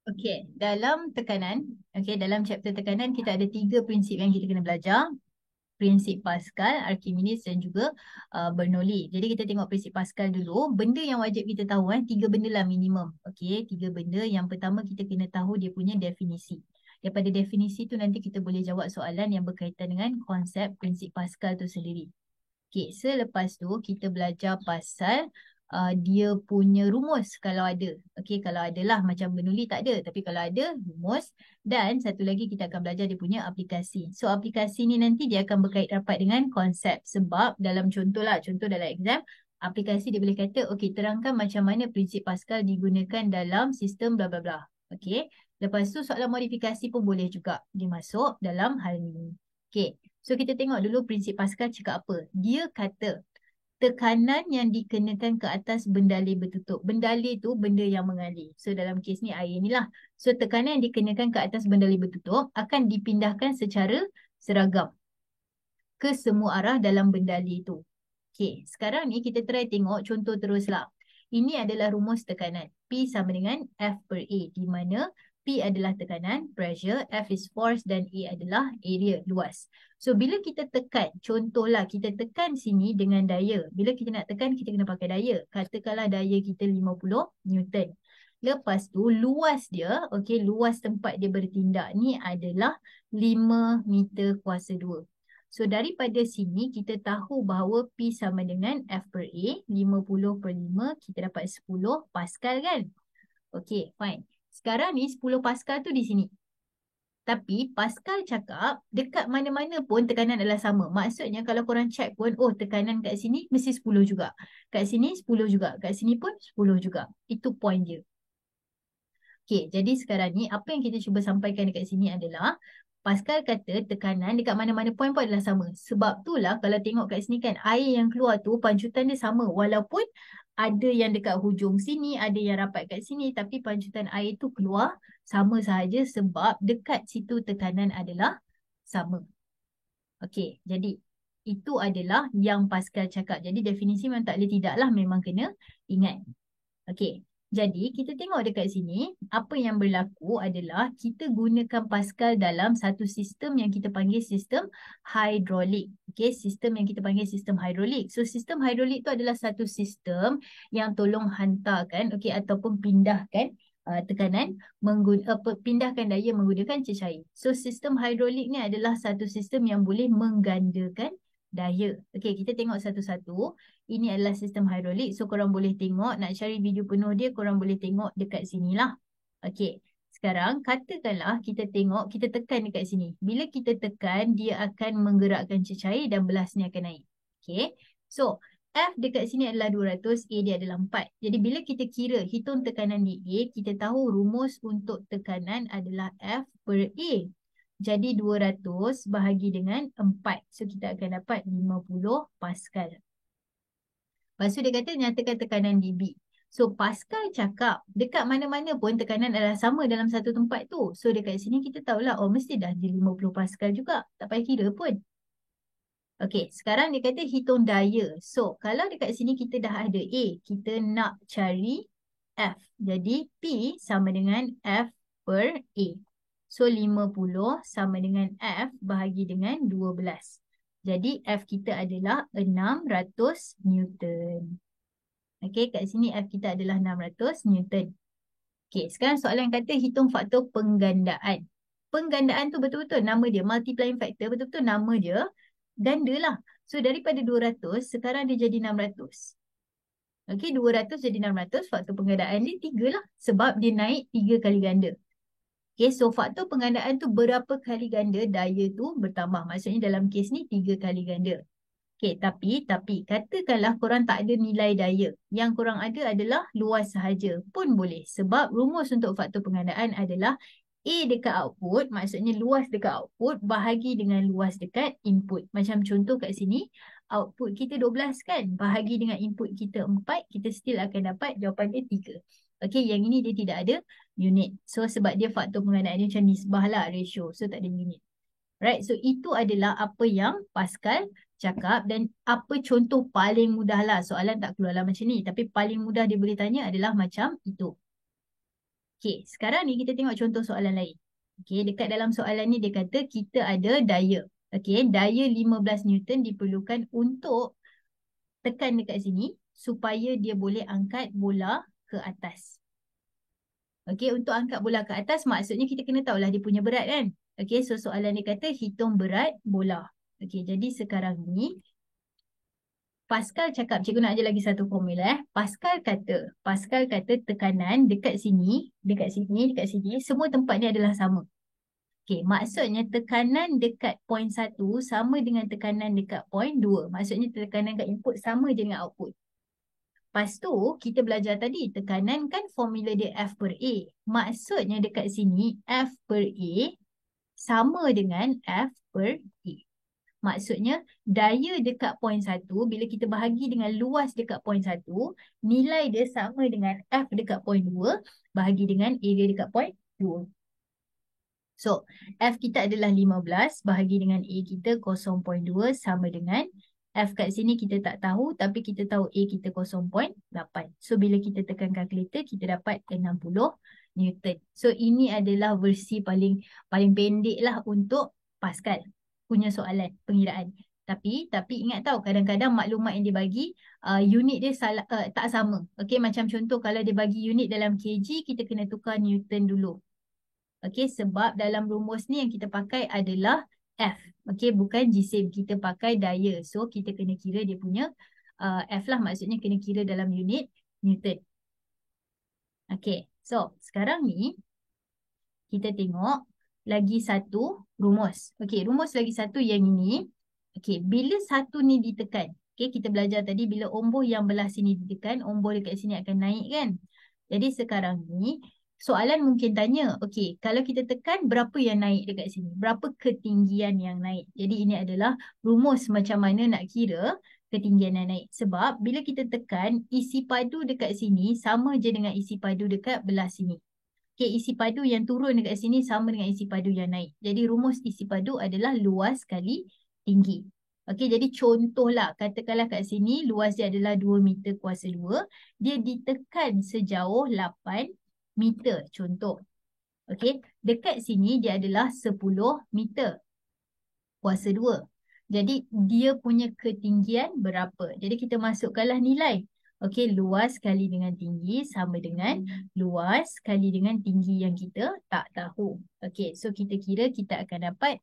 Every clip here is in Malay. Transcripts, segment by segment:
Okey, dalam tekanan, dalam chapter tekanan kita ada 3 prinsip yang kita kena belajar. Prinsip Pascal, Archimedes dan juga Bernoulli. Jadi kita tengok prinsip Pascal dulu. Benda yang wajib kita tahu 3 benda lah minimum. Okey, 3 benda. Yang pertama kita kena tahu dia punya definisi. Daripada definisi tu nanti kita boleh jawab soalan yang berkaitan dengan konsep prinsip Pascal tu sendiri. Okey, selepas tu kita belajar pasal dia punya rumus kalau ada. Okey, kalau ada lah, macam Bernoulli tak ada, tapi kalau ada rumus. Dan satu lagi kita akan belajar dia punya aplikasi. So aplikasi ni nanti dia akan berkait rapat dengan konsep, sebab dalam contoh lah, contoh dalam exam, aplikasi dia boleh kata, okey, terangkan macam mana prinsip Pascal digunakan dalam sistem bla bla bla. Okey, lepas tu soalan modifikasi pun boleh juga dimasuk dalam hal ni. Okey, so kita tengok dulu prinsip Pascal cakap apa. Dia kata tekanan yang dikenakan ke atas bendalih bertutup. Bendalih tu benda yang mengalir. So dalam kes ni air ni lah. So tekanan yang dikenakan ke atas bendalih bertutup akan dipindahkan secara seragam ke semua arah dalam bendalih tu. Okey, sekarang ni kita try tengok contoh teruslah. Ini adalah rumus tekanan. P sama dengan F per A, di mana P adalah tekanan, pressure, F is force dan A adalah area, luas. So bila kita tekan, contohlah kita tekan sini dengan daya. Bila kita nak tekan, kita kena pakai daya. Katakanlah daya kita 50 Newton. Lepas tu luas dia, okey, luas tempat dia bertindak ni adalah 5 meter kuasa 2. So daripada sini kita tahu bahawa P sama dengan F per A, 50 per 5, kita dapat 10 Pascal kan? Okey, fine. Sekarang ni 10 Pascal tu di sini. Tapi Pascal cakap dekat mana-mana pun tekanan adalah sama. Maksudnya kalau korang check pun, oh tekanan kat sini mesti 10 juga. Kat sini 10 juga. Kat sini pun 10 juga. Itu point dia. Okey, jadi sekarang ni apa yang kita cuba sampaikan dekat sini adalah Pascal kata tekanan dekat mana-mana point pun adalah sama. Sebab itulah kalau tengok kat sini kan air yang keluar tu pancutan dia sama. Walaupun ada yang dekat hujung sini, ada yang rapat kat sini, tapi pancutan air tu keluar sama sahaja sebab dekat situ tekanan adalah sama. Okey, jadi itu adalah yang Pascal cakap. Jadi definisi memang tak boleh tidak lah, memang kena ingat. Okey, jadi kita tengok dekat sini, apa yang berlaku adalah kita gunakan Pascal dalam satu sistem yang kita panggil sistem hidrolik. Okey, sistem yang kita panggil sistem hidrolik. So, sistem hidrolik tu adalah satu sistem yang tolong hantarkan, okey, ataupun pindahkan tekanan, pindahkan daya menggunakan cecair. So, sistem hidrolik ni adalah satu sistem yang boleh menggandakan daya. Okey, kita tengok satu-satu. Ini adalah sistem hidrolik. So, korang boleh tengok. Nak cari video penuh dia, korang boleh tengok dekat sini lah. Okey. Sekarang, katakanlah kita tengok, kita tekan dekat sini. Bila kita tekan, dia akan menggerakkan cecair dan belas ni akan naik. Okey. So, F dekat sini adalah 200, A dia adalah 4. Jadi, bila kita kira, hitung tekanan di A, kita tahu rumus untuk tekanan adalah F per A. Jadi 200 bahagi dengan 4. So kita akan dapat 50 Pascal. Lepas tu dia kata nyatakan tekanan di B. So Pascal cakap dekat mana-mana pun tekanan adalah sama dalam satu tempat tu. So dekat sini kita tahulah, oh mesti dah di 50 Pascal juga. Tak payah kira pun. Okey, sekarang dia kata hitung daya. So kalau dekat sini kita dah ada A, kita nak cari F. Jadi P sama dengan F per A. So 50 sama dengan F bahagi dengan 12. Jadi F kita adalah 600 Newton. Okey, kat sini F kita adalah 600 Newton. Okey, sekarang soalan kata hitung faktor penggandaan. Penggandaan tu betul-betul nama dia, multiplying factor, betul-betul nama dia ganda lah. So daripada 200, sekarang dia jadi 600. Okey, 200 jadi 600, faktor penggandaan dia 3 lah. Sebab dia naik 3 kali ganda. Okay, so faktor penggandaan tu berapa kali ganda daya tu bertambah. Maksudnya dalam kes ni 3 kali ganda. Okay, tapi katakanlah korang tak ada nilai daya. Yang korang ada adalah luas sahaja pun boleh. Sebab rumus untuk faktor penggandaan adalah A dekat output, maksudnya luas dekat output bahagi dengan luas dekat input. Macam contoh kat sini, output kita 12 kan? Bahagi dengan input kita 4, kita still akan dapat jawapan dia 3. Okay, yang ini dia tidak ada unit. So, sebab dia faktor penggandaan dia macam nisbah lah, ratio. So, tak ada unit. Right, so itu adalah apa yang Pascal cakap dan apa contoh paling mudah lah. Soalan tak keluarlah macam ni. Tapi paling mudah dia boleh tanya adalah macam itu. Okey, sekarang ni kita tengok contoh soalan lain. Okey, dekat dalam soalan ni dia kata kita ada daya. Okey, daya 15 Newton diperlukan untuk tekan dekat sini supaya dia boleh angkat bola ke atas. Okey, untuk angkat bola ke atas maksudnya kita kena tahulah dia punya berat kan. Okey, so soalan dia kata hitung berat bola. Okey, jadi sekarang ni Pascal cakap, cikgu nak ajar lagi satu formula. Pascal kata tekanan dekat sini, semua tempat ni adalah sama. Okey, maksudnya tekanan dekat point 1 sama dengan tekanan dekat point 2. Maksudnya tekanan kat input sama je dengan output. Lepas tu, kita belajar tadi, tekanan kan formula dia F per A. Maksudnya dekat sini, F per A sama dengan F per A. Maksudnya, daya dekat point 1, bila kita bahagi dengan luas dekat point 1, nilai dia sama dengan F dekat point 2, bahagi dengan area dekat point 2. So, F kita adalah 15, bahagi dengan A kita 0.2 sama dengan F kat sini kita tak tahu, tapi kita tahu A kita 0.8. So, bila kita tekan kalkulator, kita dapat 60 Newton. So, ini adalah versi paling pendek lah untuk Pascal punya soalan pengiraan. Tapi ingat tahu kadang-kadang maklumat yang dia bagi unit dia salah, tak sama. Okey, macam contoh kalau dia bagi unit dalam kg, kita kena tukar Newton dulu. Okey, sebab dalam rumus ni yang kita pakai adalah F. Okey, bukan jisim. Kita pakai daya. So, kita kena kira dia punya F lah. Maksudnya kena kira dalam unit Newton. Okey, so sekarang ni kita tengok lagi satu rumus. Okey, rumus lagi satu yang ini. Okey, bila satu ni ditekan. Okey, kita belajar tadi bila omboh yang belah sini ditekan, omboh dekat sini akan naik kan. Jadi sekarang ni, soalan mungkin tanya, okey, kalau kita tekan berapa yang naik dekat sini? Berapa ketinggian yang naik? Jadi ini adalah rumus macam mana nak kira ketinggian yang naik. Sebab bila kita tekan, isi padu dekat sini sama je dengan isi padu dekat belah sini. Okey, isi padu yang turun dekat sini sama dengan isi padu yang naik. Jadi rumus isi padu adalah luas kali tinggi. Okey, jadi contohlah, katakanlah kat sini luas dia adalah 2 meter kuasa 2. Dia ditekan sejauh 8 meter, contoh. Okey, dekat sini dia adalah 10 meter kuasa 2. Jadi dia punya ketinggian berapa? Jadi kita masukkanlah nilai. Okey, luas kali dengan tinggi sama dengan luas kali dengan tinggi yang kita tak tahu. Okey, so kita kira kita akan dapat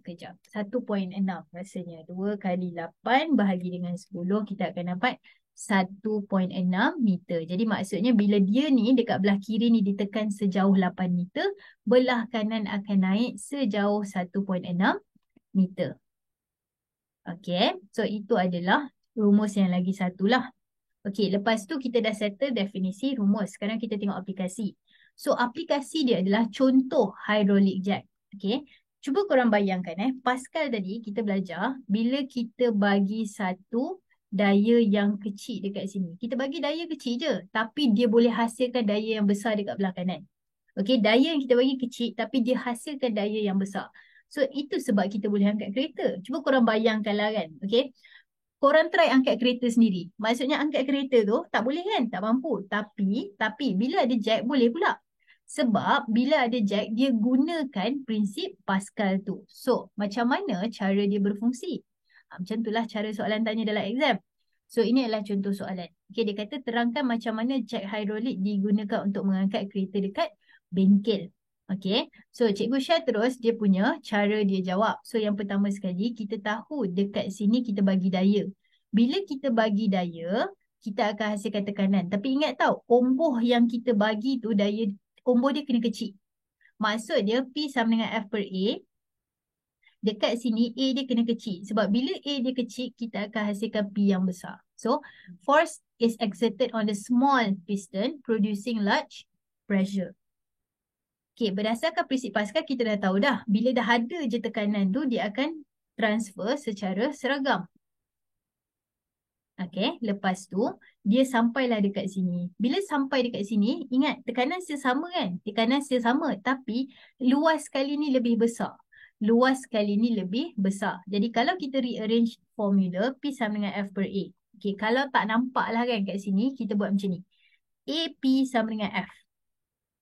kejap, 1.6 rasanya. 2 kali 8 bahagi dengan 10, kita akan dapat 1.6 meter. Jadi maksudnya bila dia ni dekat belah kiri ni ditekan sejauh 8 meter, belah kanan akan naik sejauh 1.6 meter. Okey, so itu adalah rumus yang lagi satu lah. Okey, lepas tu kita dah settle definisi rumus. Sekarang kita tengok aplikasi. So, aplikasi dia adalah contoh hydraulic jack. Okey, cuba korang bayangkan Pascal tadi kita belajar bila kita bagi satu daya yang kecil dekat sini. Kita bagi daya kecil je, tapi dia boleh hasilkan daya yang besar dekat belah kanan. Okey, daya yang kita bagi kecil, tapi dia hasilkan daya yang besar. So, itu sebab kita boleh angkat kereta. Cuba korang bayangkanlah kan. Okey, korang try angkat kereta sendiri. Maksudnya angkat kereta tu tak boleh kan? Tak mampu. Tapi bila ada jack boleh pula. Sebab bila ada jack dia gunakan prinsip Pascal tu. So macam mana cara dia berfungsi? Macam itulah cara soalan tanya dalam exam. So ini adalah contoh soalan. Okay, dia kata terangkan macam mana jack hidrolik digunakan untuk mengangkat kereta dekat bengkel. Okay, so Cikgu Syah terus dia punya cara dia jawab. So yang pertama sekali kita tahu dekat sini kita bagi daya. Bila kita bagi daya, kita akan hasilkan tekanan. Tapi ingat tahu, omboh yang kita bagi tu daya, omboh dia kena kecil. Maksud dia P sama dengan F per A. Dekat sini A dia kena kecil. Sebab bila A dia kecil, kita akan hasilkan P yang besar. So, force is exerted on the small piston producing large pressure. Okay, berdasarkan prinsip Pascal kita dah tahu dah. Bila dah ada je tekanan tu, dia akan transfer secara seragam. Okay, lepas tu dia sampailah dekat sini. Bila sampai dekat sini, ingat tekanan still sama kan? Tekanan still sama, tapi luas kali ni lebih besar. Luas kali ni lebih besar. Jadi kalau kita rearrange formula, P sama dengan F per A. Okay, kalau tak nampak lah kan kat sini, kita buat macam ni. AP sama dengan F.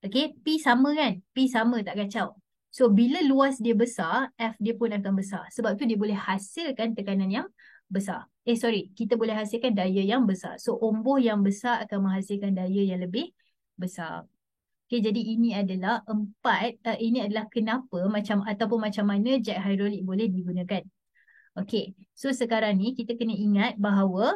Okay, P sama kan? P sama tak kacau. So, bila luas dia besar, F dia pun akan besar. Sebab tu dia boleh hasilkan tekanan yang besar. Kita boleh hasilkan daya yang besar. So, omboh yang besar akan menghasilkan daya yang lebih besar. Okay, jadi ini adalah ini adalah kenapa ataupun macam mana jet hidrolik boleh digunakan. Okay, so sekarang ni kita kena ingat bahawa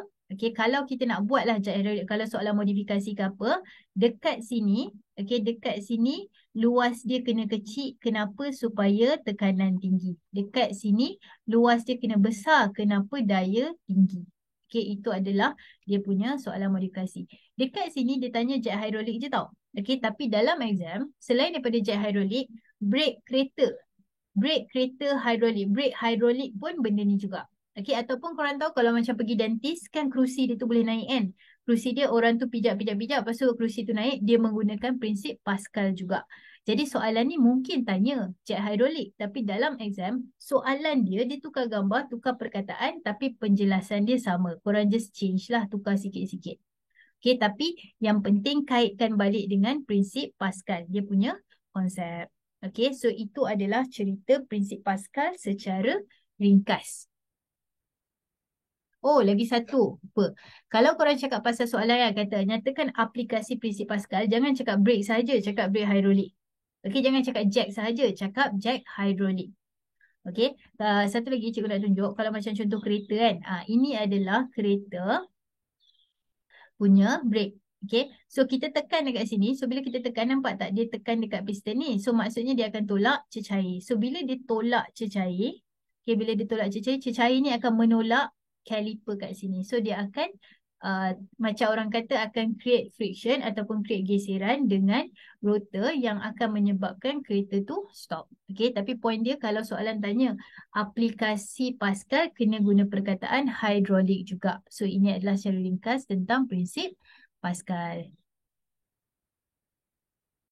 kalau kita nak buatlah jet hidrolik, kalau soalan modifikasi ke apa, dekat sini, dekat sini luas dia kena kecil. Kenapa? Supaya tekanan tinggi. Dekat sini luas dia kena besar. Kenapa? Daya tinggi. Itu adalah dia punya soalan modifikasi. Dekat sini dia tanya jet hidrolik je tau. Tapi dalam exam, selain daripada jet hidrolik, brake kereta hidrolik. Brake hidrolik pun benda ni juga. Ataupun korang tahu kalau macam pergi dentist kan kerusi dia tu boleh naik kan. Kerusi dia orang tu pijak. Lepas tu kerusi tu naik, dia menggunakan prinsip Pascal juga. Jadi soalan ni mungkin tanya jet hidrolik. Tapi dalam exam, soalan dia tukar gambar, tukar perkataan. Tapi penjelasan dia sama. Korang just change lah, tukar sikit-sikit. Tapi yang penting kaitkan balik dengan prinsip Pascal. Dia punya konsep. So itu adalah cerita prinsip Pascal secara ringkas. Oh, lagi satu. Kalau korang cakap pasal soalan yang kata, nyatakan aplikasi prinsip Pascal, jangan cakap brake saja, cakap brake hidrolik. Jangan cakap jack sahaja, cakap jack hidrolik. Satu lagi cikgu nak tunjuk, kalau macam contoh kereta kan, ini adalah kereta punya brake. So kita tekan dekat sini. So bila kita tekan, nampak tak dia tekan dekat piston ni. So maksudnya dia akan tolak cecair. So bila dia tolak cecair, bila dia tolak cecair ni akan menolak caliper kat sini. So dia akan macam orang kata akan create friction ataupun create geseran dengan rotor yang akan menyebabkan kereta tu stop. Tapi point dia kalau soalan tanya aplikasi Pascal, kena guna perkataan hidrolik juga. So ini adalah secara ringkas tentang prinsip Pascal.